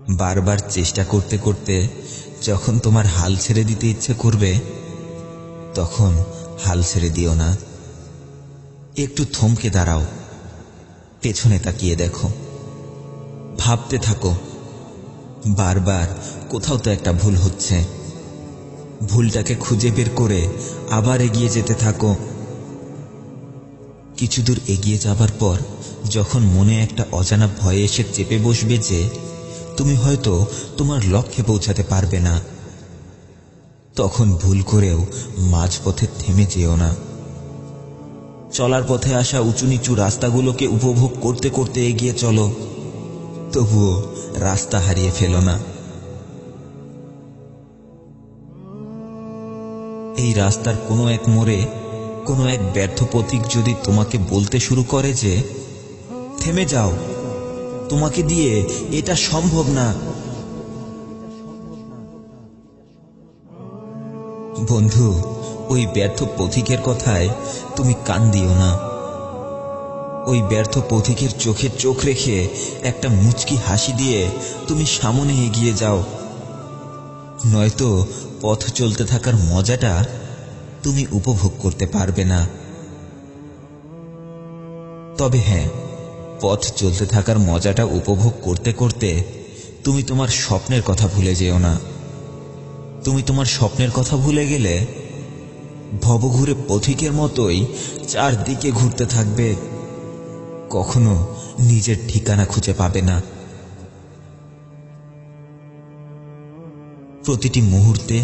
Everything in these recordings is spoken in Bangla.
বারবার চেষ্টা করতে করতে যখন তোমার হাল ছেড়ে দিতে ইচ্ছে করবে, তখন হাল ছেড়ে দিও না। একটু থমকে দাঁড়াও, পেছনে তাকিয়ে দেখো, ভাবতে থাকো বারবার কোথাও তো একটা ভুল হচ্ছে। ভুলটাকে খুঁজে বের করে আবার এগিয়ে যেতে থাকো। কিছু দূর এগিয়ে যাবার পর যখন মনে একটা অজানা ভয় এসে চেপে বসবে যে তুমি হয়তো তোমার লক্ষ্যে পৌঁছাতে পারবে না, তখন ভুল করেও মাঝপথে থেমে যেও না। চলার পথে আসা উঁচু নিচু রাস্তাগুলোকে উপভোগ করতে করতে এগিয়ে চলো, তবুও রাস্তা হারিয়ে ফেলো না। এই রাস্তার কোনো এক মোড়ে কোনো এক ব্যর্থ পথিক যদি তোমাকে বলতে শুরু করে যে থেমে যাও, তোমাকে দিয়ে এটা সম্ভব না, বন্ধু, ওই ব্যর্থ পথিকের কথায় তুমি কান দিও না। ওই ব্যর্থ পথিকের চোখে চোখ রেখে একটা মুচকি হাসি দিয়ে তুমি সামনে এগিয়ে যাও, নয়তো পথ চলতে থাকার মজাটা তুমি উপভোগ করতে পারবে না। তবে হ্যাঁ, পথ চলতে থাকার মজাটা উপভোগ করতে করতে তুমি তোমার স্বপ্নের কথা ভুলে যেও না। তুমি তোমার স্বপ্নের কথা ভুলে গেলে ভবঘুরে পথিকের মতোই চারদিকে ঘুরতে থাকবে, কখনো নিজের ঠিকানা খুঁজে পাবে না। প্রতিটি মুহূর্তে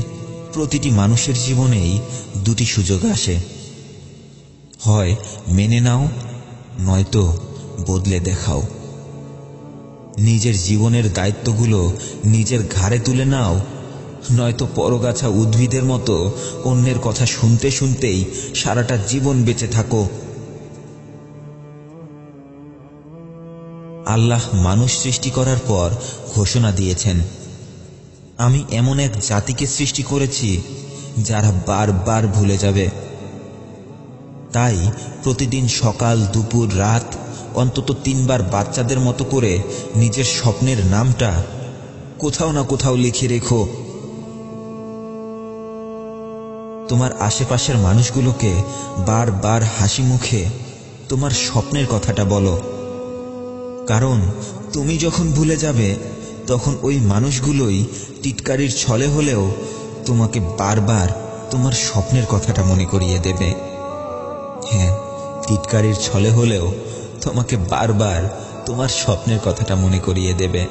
প্রতিটি মানুষের জীবনেই দুটি সুযোগ আসে, হয় মেনে নাও, নয়তো বদলে দেখাও। নিজের জীবনের দায়িত্বগুলো নিজের ঘাড়ে তুলে নাও, নয়তো পরগাছা উদ্ভিদের মতো অন্যের কথা শুনতে শুনতেই সারাটা জীবন বেঁচে থাকো। আল্লাহ মানুষ সৃষ্টি করার পর ঘোষণা দিয়েছেন, আমি এমন এক জাতিকে সৃষ্টি করেছি যারা বারবার ভুলে যাবে। তাই প্রতিদিন সকাল দুপুর রাত অন্তত 3 বার বাচ্চাদের মতো করে নিজের স্বপ্নের নামটা কোথাও না কোথাও লিখে রেখো। তোমার আশেপাশের মানুষগুলোকে বারবার হাসি মুখে তোমার স্বপ্নের কথাটা বলো, কারণ তুমি যখন ভুলে যাবে তখন ওই মানুষগুলোই টিটকারির ছলে হলেও তোমাকে বারবার তোমার স্বপ্নের কথাটা মনে করিয়ে দেবে। হ্যাঁ, টিটকারির ছলে হলেও তোমাকে বারবার তোমার স্বপ্নের কথাটা মনে করিয়ে দেবে।